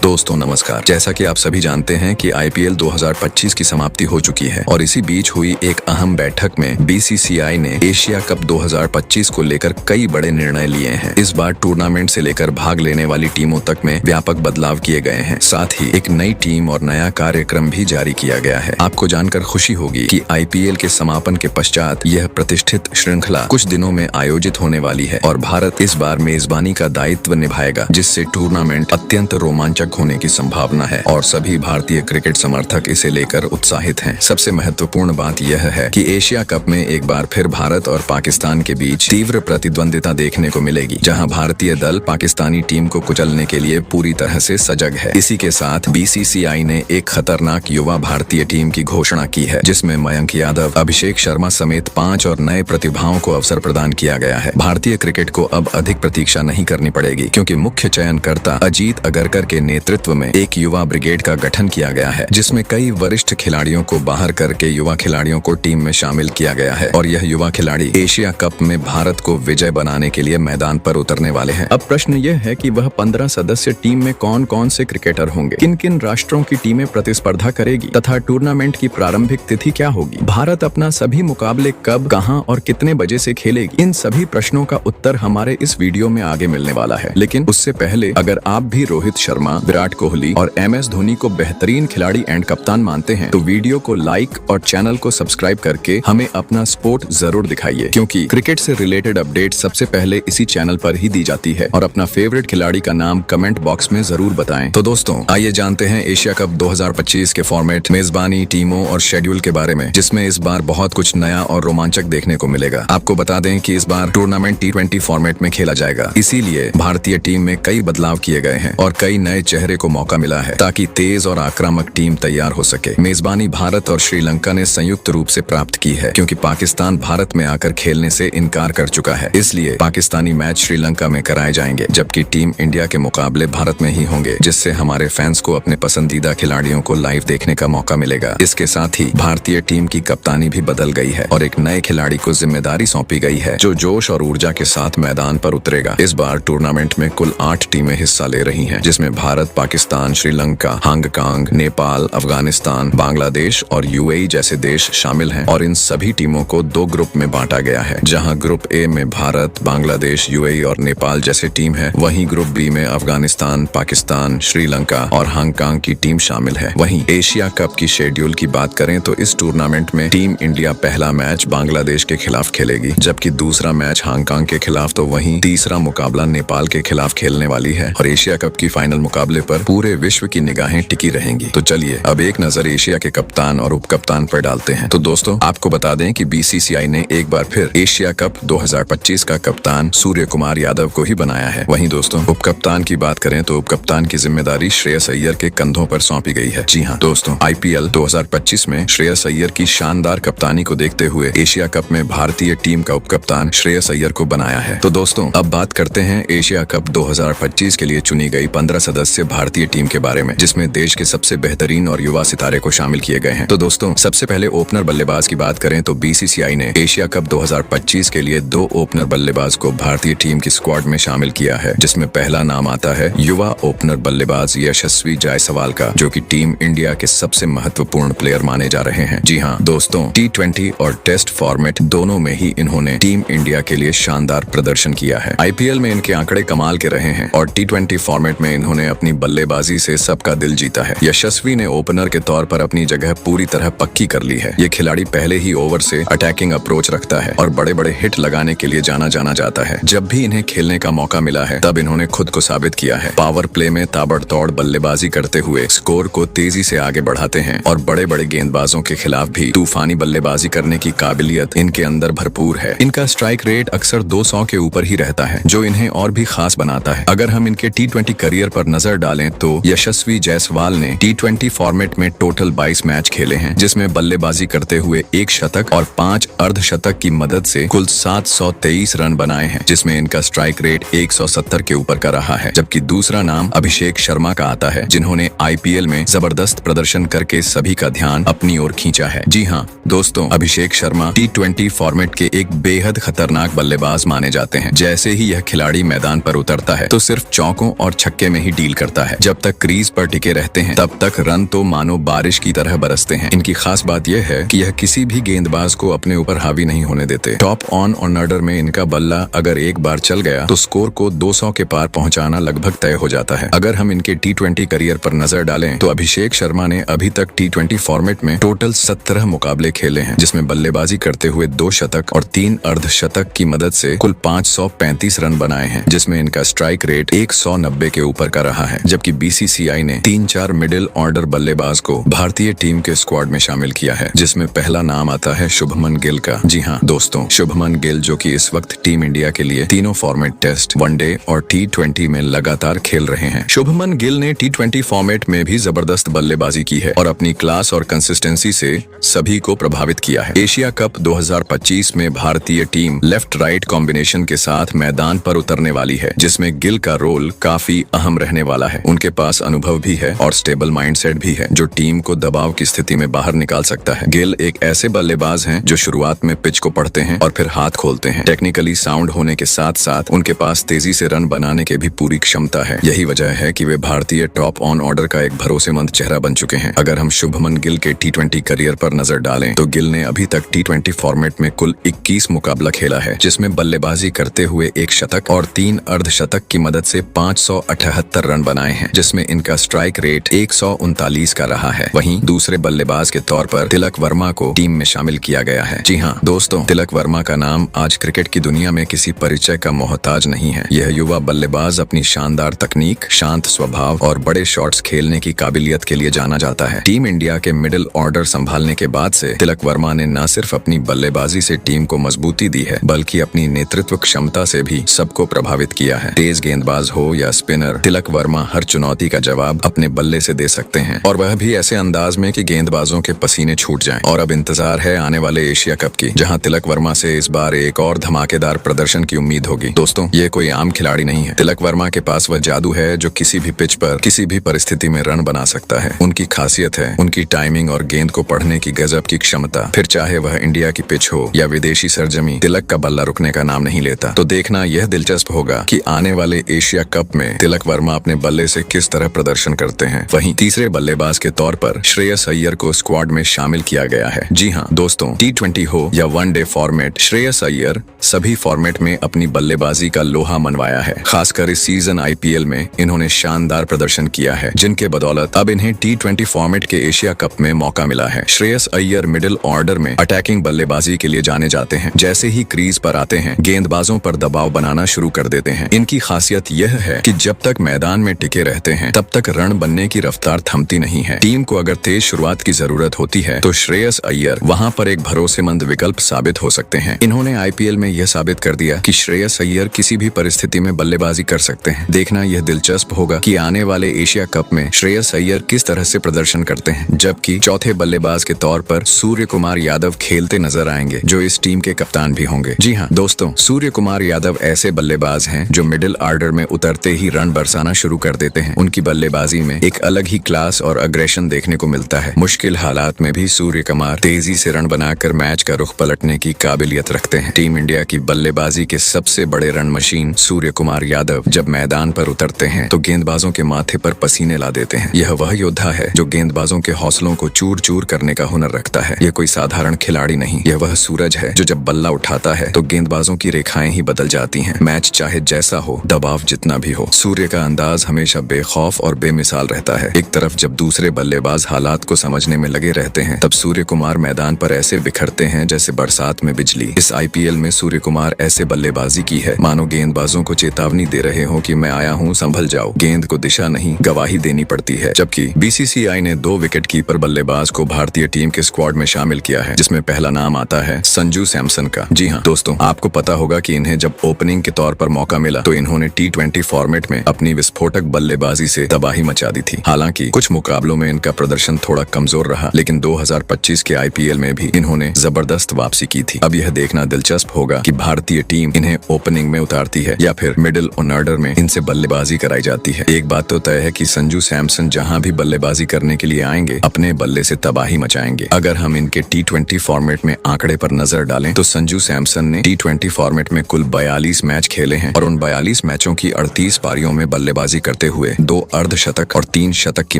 दोस्तों नमस्कार। जैसा कि आप सभी जानते हैं कि आईपीएल 2025 की समाप्ति हो चुकी है और इसी बीच हुई एक अहम बैठक में बीसीसीआई ने एशिया कप 2025 को लेकर कई बड़े निर्णय लिए हैं। इस बार टूर्नामेंट से लेकर भाग लेने वाली टीमों तक में व्यापक बदलाव किए गए हैं। साथ ही एक नई टीम और नया कार्यक्रम भी जारी किया गया है। आपको जानकर खुशी होगी कि आईपीएल के समापन के पश्चात यह प्रतिष्ठित श्रृंखला कुछ दिनों में आयोजित होने वाली है और भारत इस बार मेजबानी का दायित्व निभाएगा, जिससे टूर्नामेंट अत्यंत रोमांचक होने की संभावना है और सभी भारतीय क्रिकेट समर्थक इसे लेकर उत्साहित हैं। सबसे महत्वपूर्ण बात यह है कि एशिया कप में एक बार फिर भारत और पाकिस्तान के बीच तीव्र प्रतिद्वंदिता देखने को मिलेगी, जहां भारतीय दल पाकिस्तानी टीम को कुचलने के लिए पूरी तरह से सजग है। इसी के साथ बीसीसीआई ने एक खतरनाक युवा भारतीय टीम की घोषणा की है, जिसमें मयंक यादव, अभिषेक शर्मा समेत 5 और नए प्रतिभाओं को अवसर प्रदान किया गया है। भारतीय क्रिकेट को अब अधिक प्रतीक्षा नहीं करनी पड़ेगी, क्योंकि मुख्य चयनकर्ता अजीत अगरकर के नेतृत्व में एक युवा ब्रिगेड का गठन किया गया है, जिसमें कई वरिष्ठ खिलाड़ियों को बाहर करके युवा खिलाड़ियों को टीम में शामिल किया गया है और यह युवा खिलाड़ी एशिया कप में भारत को विजय बनाने के लिए मैदान पर उतरने वाले हैं। अब प्रश्न यह है कि वह 15 सदस्य टीम में कौन कौन से क्रिकेटर होंगे, किन किन राष्ट्रों की टीमें प्रतिस्पर्धा करेगी तथा टूर्नामेंट की प्रारंभिक तिथि क्या होगी, भारत अपना सभी मुकाबले कब, कहां और कितने बजे से खेलेगी। इन सभी प्रश्नों का उत्तर हमारे इस वीडियो में आगे मिलने वाला है। लेकिन उससे पहले अगर आप भी रोहित शर्मा, विराट कोहली और MS धोनी को बेहतरीन खिलाड़ी एंड कप्तान मानते हैं तो वीडियो को लाइक और चैनल को सब्सक्राइब करके हमें अपना सपोर्ट जरूर दिखाइए, क्योंकि क्रिकेट से रिलेटेड अपडेट सबसे पहले इसी चैनल पर ही दी जाती है। और अपना फेवरेट खिलाड़ी का नाम कमेंट बॉक्स में जरूर बताएं। तो दोस्तों आइए जानते हैं एशिया कप 2025 के फॉर्मेट, मेजबानी, टीमों और शेड्यूल के बारे में, जिसमें इस बार बहुत कुछ नया और रोमांचक देखने को मिलेगा। आपको बता दें कि इस बार टूर्नामेंट T20 फॉर्मेट में खेला जाएगा, इसीलिए भारतीय टीम में कई बदलाव किए गए हैं और कई नए चेहरे को मौका मिला है ताकि तेज और आक्रामक टीम तैयार हो सके। मेजबानी भारत और श्रीलंका ने संयुक्त रूप से प्राप्त की है, क्योंकि पाकिस्तान भारत में आकर खेलने से इनकार कर चुका है। इसलिए पाकिस्तानी मैच श्रीलंका में कराए जाएंगे, जबकि टीम इंडिया के मुकाबले भारत में ही होंगे, जिससे हमारे फैंस को अपने पसंदीदा खिलाड़ियों को लाइव देखने का मौका मिलेगा। इसके साथ ही भारतीय टीम की कप्तानी भी बदल गई है और एक नए खिलाड़ी को जिम्मेदारी सौंपी गई है, जो जोश और ऊर्जा के साथ मैदान पर उतरेगा। इस बार टूर्नामेंट में कुल 8 टीमें हिस्सा ले रही हैं, जिसमें भारत, पाकिस्तान, श्रीलंका, हांगकांग, नेपाल, अफगानिस्तान, बांग्लादेश और यूएई जैसे देश शामिल हैं। और इन सभी टीमों को 2 ग्रुप में बांटा गया है, जहां ग्रुप ए में भारत, बांग्लादेश, यूएई और नेपाल जैसे टीम है, वहीं ग्रुप बी में अफगानिस्तान, पाकिस्तान, श्रीलंका और हांगकांग की टीम शामिल है। वहीं एशिया कप की शेड्यूल की बात करें तो इस टूर्नामेंट में टीम इंडिया पहला मैच बांग्लादेश के खिलाफ खेलेगी, जबकि दूसरा मैच हांगकांग के खिलाफ, तो वहीं तीसरा मुकाबला नेपाल के खिलाफ खेलने वाली है। और एशिया कप की फाइनल मुकाबले पर पूरे विश्व की निगाहें टिकी रहेंगी। तो चलिए अब एक नजर एशिया के कप्तान और उप कप्तान पर डालते हैं। तो दोस्तों आपको बता दें कि बीसीसीआई ने एक बार फिर एशिया कप 2025 का कप्तान सूर्य कुमार यादव को ही बनाया है। वहीं दोस्तों उप कप्तान की बात करें तो उप कप्तान की जिम्मेदारी श्रेयस अय्यर के कंधों पर सौंपी गई है। जी हाँ दोस्तों, आईपीएल 2025 में श्रेयस अय्यर की शानदार कप्तानी को देखते हुए एशिया कप में भारतीय टीम का उप कप्तान श्रेयस अय्यर को बनाया है। तो दोस्तों अब बात करते हैं एशिया कप 2025 के लिए चुनी गई 15 सदस्य भारतीय टीम के बारे में, जिसमें देश के सबसे बेहतरीन और युवा सितारे को शामिल किए गए हैं। तो दोस्तों सबसे पहले ओपनर बल्लेबाज की बात करें तो बीसीसीआई ने एशिया कप 2025 के लिए 2 ओपनर बल्लेबाज को भारतीय टीम की स्क्वाड में शामिल किया है, जिसमें पहला नाम आता है युवा ओपनर बल्लेबाज यशस्वी जायसवाल का, जो कि टीम इंडिया के सबसे महत्वपूर्ण प्लेयर माने जा रहे हैं। जी हाँ दोस्तों, T20 और टेस्ट फॉर्मेट दोनों में ही इन्होंने टीम इंडिया के लिए शानदार प्रदर्शन किया है। आईपीएल में इनके आंकड़े कमाल के रहे हैं और T20 फॉर्मेट में इन्होंने अपनी बल्लेबाजी से सबका दिल जीता है। यशस्वी ने ओपनर के तौर पर अपनी जगह पूरी तरह पक्की कर ली है। ये खिलाड़ी पहले ही ओवर से अटैकिंग अप्रोच रखता है और बड़े बड़े हिट लगाने के लिए जाना जाता है। जब भी इन्हें खेलने का मौका मिला है तब इन्होंने खुद को साबित किया है। पावर प्ले में ताबड़तोड़ बल्लेबाजी करते हुए स्कोर को तेजी से आगे बढ़ाते हैं और बड़े बड़े गेंदबाजों के खिलाफ भी तूफानी बल्लेबाजी करने की काबिलियत इनके अंदर भरपूर है। इनका स्ट्राइक रेट अक्सर 200 के ऊपर ही रहता है, जो इन्हें और भी खास बनाता है। अगर हम इनके T20 करियर पर नजर डालें तो यशस्वी जायसवाल ने T20 फॉर्मेट में टोटल 22 मैच खेले हैं, जिसमें बल्लेबाजी करते हुए 1 शतक और 5 अर्धशतक की मदद से कुल 723 रन बनाए हैं, जिसमें इनका स्ट्राइक रेट 170 के ऊपर का रहा है। जबकि दूसरा नाम अभिषेक शर्मा का आता है, जिन्होंने आईपीएल में जबरदस्त प्रदर्शन करके सभी का ध्यान अपनी ओर खींचा है। जी हाँ दोस्तों, अभिषेक शर्मा T20 फॉर्मेट के एक बेहद खतरनाक बल्लेबाज माने जाते हैं। जैसे ही यह खिलाड़ी मैदान पर उतरता है तो सिर्फ चौकों और छक्के में ही डील करता रहता है। जब तक क्रीज पर टिके रहते हैं तब तक रन तो मानो बारिश की तरह बरसते हैं। इनकी खास बात यह है कि यह किसी भी गेंदबाज को अपने ऊपर हावी नहीं होने देते। टॉप ऑन ऑर्डर में इनका बल्ला अगर एक बार चल गया तो स्कोर को 200 के पार पहुंचाना लगभग तय हो जाता है। अगर हम इनके T20 करियर पर नजर डालें तो अभिषेक शर्मा ने अभी तक T20 फॉर्मेट में टोटल 17 मुकाबले खेले हैं, जिसमें बल्लेबाजी करते हुए 2 शतक और 3 अर्धशतक की मदद से कुल 535 रन बनाए हैं, जिसमें इनका स्ट्राइक रेट 190 के ऊपर का रहा है। जबकि BCCI ने 3-4 मिडिल ऑर्डर बल्लेबाज को भारतीय टीम के स्क्वाड में शामिल किया है, जिसमें पहला नाम आता है शुभमन गिल का। जी हाँ दोस्तों, शुभमन गिल जो कि इस वक्त टीम इंडिया के लिए तीनों फॉर्मेट टेस्ट, वनडे और T20 में लगातार खेल रहे हैं। शुभमन गिल ने T20 फॉर्मेट में भी जबरदस्त बल्लेबाजी की है और अपनी क्लास और कंसिस्टेंसी से सभी को प्रभावित किया है। एशिया कप 2025 में भारतीय टीम लेफ्ट राइट कॉम्बिनेशन के साथ मैदान पर उतरने वाली है, जिसमें गिल का रोल काफी अहम रहने वाला है। उनके पास अनुभव भी है और स्टेबल माइंडसेट भी है जो टीम को दबाव की स्थिति में बाहर निकाल सकता है। गिल एक ऐसे बल्लेबाज हैं जो शुरुआत में पिच को पढ़ते हैं और फिर हाथ खोलते हैं। टेक्निकली साउंड होने के साथ साथ उनके पास तेजी से रन बनाने की भी पूरी क्षमता है। यही वजह है कि वे भारतीय टॉप ऑन ऑर्डर का एक भरोसेमंद चेहरा बन चुके हैं। अगर हम शुभमन गिल के T20 करियर पर नजर डालें तो गिल ने अभी तक T20 फॉर्मेट में कुल 21 मुकाबला खेला है, जिसमें बल्लेबाजी करते हुए 1 शतक और 3 अर्धशतक की मदद से 578 रन बनाए हैं, जिसमें इनका स्ट्राइक रेट 139 का रहा है। वहीं दूसरे बल्लेबाज के तौर पर तिलक वर्मा को टीम में शामिल किया गया है। जी हाँ दोस्तों, तिलक वर्मा का नाम आज क्रिकेट की दुनिया में किसी परिचय का मोहताज नहीं है। यह युवा बल्लेबाज अपनी शानदार तकनीक, शांत स्वभाव और बड़े शॉट्स खेलने की काबिलियत के लिए जाना जाता है। टीम इंडिया के मिडिल ऑर्डर संभालने के बाद से तिलक वर्मा ने न सिर्फ अपनी बल्लेबाजी से टीम को मजबूती दी है, बल्कि अपनी नेतृत्व क्षमता से भी सबको प्रभावित किया है। तेज गेंदबाज हो या स्पिनर, तिलक वर्मा हर चुनौती का जवाब अपने बल्ले से दे सकते हैं, और वह भी ऐसे अंदाज में कि गेंदबाजों के पसीने छूट जाएं। और अब इंतजार है आने वाले एशिया कप की, जहां तिलक वर्मा से इस बार एक और धमाकेदार प्रदर्शन की उम्मीद होगी। दोस्तों, ये कोई आम खिलाड़ी नहीं है। तिलक वर्मा के पास वह जादू है जो किसी भी पिच पर किसी भी परिस्थिति में रन बना सकता है। उनकी खासियत है उनकी टाइमिंग और गेंद को पढ़ने की गजब की क्षमता। फिर चाहे वह इंडिया की पिच हो या विदेशी सरजमी, तिलक का बल्ला रुकने का नाम नहीं लेता। तो देखना यह दिलचस्प होगा कि आने वाले एशिया कप में तिलक वर्मा अपने बल्ले से किस तरह प्रदर्शन करते हैं। वहीं तीसरे बल्लेबाज के तौर पर श्रेयस अय्यर को स्क्वाड में शामिल किया गया है। जी हाँ दोस्तों, T20 हो या वनडे फॉर्मेट, श्रेयस अय्यर सभी फॉर्मेट में अपनी बल्लेबाजी का लोहा मनवाया है। खासकर इस सीजन IPL में इन्होंने शानदार प्रदर्शन किया है, जिनके बदौलत अब इन्हें T20 फॉर्मेट के एशिया कप में मौका मिला है। श्रेयस अय्यर मिडिल ऑर्डर में अटैकिंग बल्लेबाजी के लिए जाने जाते हैं। जैसे ही क्रीज पर आते हैं, गेंदबाजों पर दबाव बनाना शुरू कर देते हैं। इनकी खासियत यह है कि जब तक मैदान में टिके रहते हैं तब तक रन बनने की रफ्तार थमती नहीं है। टीम को अगर तेज शुरुआत की जरूरत होती है तो श्रेयस अय्यर वहां पर एक भरोसेमंद विकल्प साबित हो सकते हैं। इन्होंने IPL में यह साबित कर दिया कि श्रेयस अय्यर किसी भी परिस्थिति में बल्लेबाजी कर सकते हैं। देखना यह दिलचस्प होगा कि आने वाले एशिया कप में श्रेयस अय्यर किस तरह से प्रदर्शन करते हैं। जबकि चौथे बल्लेबाज के तौर पर सूर्य कुमार यादव खेलते नजर आएंगे, जो इस टीम के कप्तान भी होंगे। जी हाँ दोस्तों, सूर्य कुमार यादव ऐसे बल्लेबाज हैं जो मिडिल ऑर्डर में उतरते ही रन बरसाना शुरू कर देते हैं। उनकी बल्लेबाजी में एक अलग ही क्लास और अग्रेशन देखने को मिलता है। मुश्किल हालात में भी सूर्य कुमार तेजी से रन बनाकर मैच का रुख पलटने की काबिलियत रखते हैं। टीम इंडिया की बल्लेबाजी के सबसे बड़े रन मशीन सूर्य कुमार यादव जब मैदान पर उतरते हैं तो गेंदबाजों के माथे पर पसीने ला देते हैं। यह वह योद्धा है जो गेंदबाजों के हौसलों को चूर चूर करने का हुनर रखता है। यह कोई साधारण खिलाड़ी नहीं, यह वह सूरज है जो जब बल्ला उठाता है तो गेंदबाजों की रेखाएं ही बदल जाती हैं। मैच चाहे जैसा हो, दबाव जितना भी हो, सूर्य का अंदाज हमेशा बेखौफ और बेमिसाल रहता है। एक तरफ जब दूसरे बल्लेबाज हालात को समझने में लगे रहते हैं, तब सूर्य कुमार मैदान पर ऐसे बिखरते हैं जैसे बरसात में बिजली। इस IPL में सूर्य कुमार ऐसे बल्लेबाजी की है मानो गेंदबाजों को चेतावनी दे रहे हो कि मैं आया हूँ, संभल जाओ। गेंद को दिशा नहीं, गवाही देनी पड़ती है। जबकि BCCI ने 2 विकेट कीपर बल्लेबाज को भारतीय टीम के स्क्वाड में शामिल किया है, जिसमें पहला नाम आता है संजू सैमसन का। जी हाँ दोस्तों, आपको पता होगा कि इन्हें जब ओपनिंग के तौर पर मौका मिला तो इन्होंने T20 फॉर्मेट में अपनी विस्फोटक बल्लेबाजी से तबाही मचा दी थी। हालांकि कुछ मुकाबलों में इनका प्रदर्शन थोड़ा कमजोर रहा, लेकिन 2025 के IPL में भी इन्होंने जबरदस्त वापसी की थी। अब यह देखना दिलचस्प होगा कि भारतीय टीम इन्हें ओपनिंग में उतारती है या फिर मिडिल ऑर्डर में इनसे बल्लेबाजी कराई जाती है। एक बात तो तय है कि संजू सैमसन जहां भी बल्लेबाजी करने के लिए आएंगे, अपने बल्ले से तबाही मचाएंगे। अगर हम इनके T20 फॉर्मेट में आंकड़े पर नजर डालें तो संजू सैमसन ने T20 फॉर्मेट में कुल 42 मैच खेले हैं और उन 42 मैचों की 38 पारियों में बल्लेबाजी करते करते हुए 2 अर्धशतक और 3 शतक की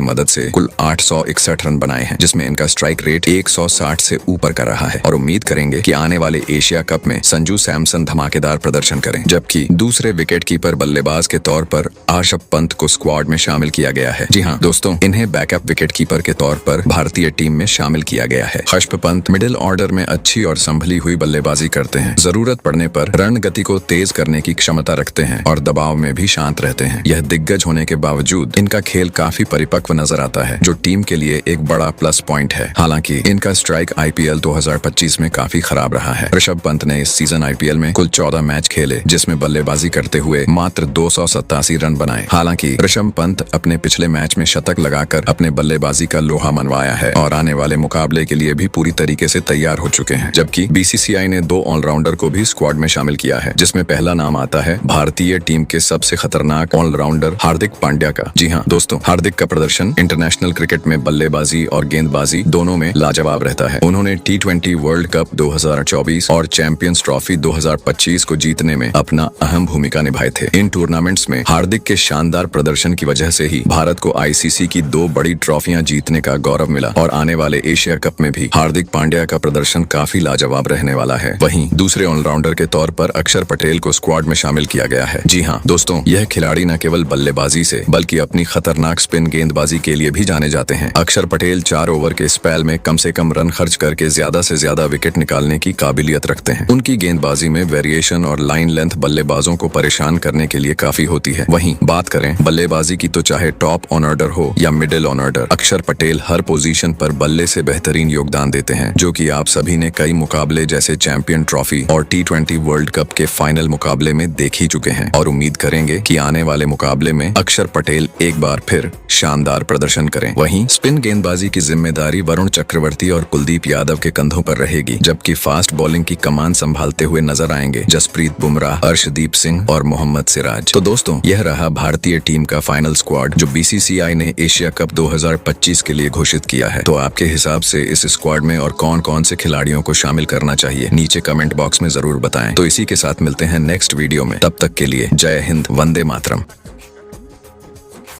मदद से कुल 861 रन बनाए हैं, जिसमें इनका स्ट्राइक रेट 160 से ऊपर का रहा है। और उम्मीद करेंगे कि आने वाले एशिया कप में संजू सैमसन धमाकेदार प्रदर्शन करें। जबकि दूसरे विकेट कीपर बल्लेबाज के तौर पर ऋषभ पंत को स्क्वाड में शामिल किया गया है। जी हाँ दोस्तों, इन्हें बैकअप विकेट कीपर के तौर पर भारतीय टीम में शामिल किया गया है। ऋषभ पंत मिडिल ऑर्डर में अच्छी और संभली हुई बल्लेबाजी करते हैं, जरूरत पड़ने पर रन गति को तेज करने की क्षमता रखते हैं और दबाव में भी शांत रहते हैं। यह दिग्गज होने के बावजूद इनका खेल काफी परिपक्व नजर आता है, जो टीम के लिए एक बड़ा प्लस पॉइंट है। हालांकि इनका स्ट्राइक IPL 2025 में काफी खराब रहा है। ऋषभ पंत ने इस सीजन IPL में कुल 14 मैच खेले, जिसमें बल्लेबाजी करते हुए मात्र 287 रन बनाए। हालांकि ऋषभ पंत अपने पिछले मैच में शतक लगाकर अपने बल्लेबाजी का लोहा मनवाया है और आने वाले मुकाबले के लिए भी पूरी तरीके से तैयार हो चुके हैं। जबकि BCCI ने 2 ऑलराउंडर को भी स्क्वाड में शामिल किया है, जिसमें पहला नाम आता है भारतीय टीम के सबसे खतरनाक ऑलराउंडर हार्दिक पांड्या का। जी हाँ दोस्तों, हार्दिक का प्रदर्शन इंटरनेशनल क्रिकेट में बल्लेबाजी और गेंदबाजी दोनों में लाजवाब रहता है। उन्होंने T20 वर्ल्ड कप 2024 और चैंपियंस ट्रॉफी 2025 को जीतने में अपना अहम भूमिका निभाए थे। इन टूर्नामेंट्स में हार्दिक के शानदार प्रदर्शन की वजह से ही भारत को ICC की 2 बड़ी ट्रॉफियां जीतने का गौरव मिला और आने वाले एशिया कप में भी हार्दिक पांड्या का प्रदर्शन काफी लाजवाब रहने वाला है। वहीं दूसरे ऑलराउंडर के तौर पर अक्षर पटेल को स्क्वाड में शामिल किया गया है। जी हाँ दोस्तों, यह खिलाड़ी न केवल बल्लेबाजी से बल्कि अपनी खतरनाक स्पिन गेंदबाजी के लिए भी जाने जाते हैं। अक्षर पटेल 4 ओवर के स्पेल में कम से कम रन खर्च करके ज्यादा से ज्यादा विकेट निकालने की काबिलियत रखते हैं। उनकी गेंदबाजी में वेरिएशन और लाइन लेंथ बल्लेबाजों को परेशान करने के लिए काफी होती है। वहीं बात करें बल्लेबाजी की तो चाहे टॉप ऑन ऑर्डर हो या मिडिल ऑन ऑर्डर, अक्षर पटेल हर पोजीशन पर बल्ले से बेहतरीन योगदान देते हैं, जो कि आप सभी ने कई मुकाबले जैसे चैंपियन ट्रॉफी और T20 वर्ल्ड कप के फाइनल मुकाबले में देख ही चुके हैं। और उम्मीद करेंगे कि आने वाले मुकाबले में अक्षर पटेल एक बार फिर शानदार प्रदर्शन करें। वहीं स्पिन गेंदबाजी की जिम्मेदारी वरुण चक्रवर्ती और कुलदीप यादव के कंधों पर रहेगी, जबकि फास्ट बॉलिंग की कमान संभालते हुए नजर आएंगे जसप्रीत बुमराह, अर्शदीप सिंह और मोहम्मद सिराज। तो दोस्तों, यह रहा भारतीय टीम का फाइनल स्क्वाड जो BCCI ने एशिया कप 2025 के लिए घोषित किया है। तो आपके हिसाब से इस स्क्वाड में और कौन कौन से खिलाड़ियों को शामिल करना चाहिए, नीचे कमेंट बॉक्स में जरूर बताएं। तो इसी के साथ मिलते हैं नेक्स्ट वीडियो में। तब तक के लिए जय हिंद, वंदे मातरम।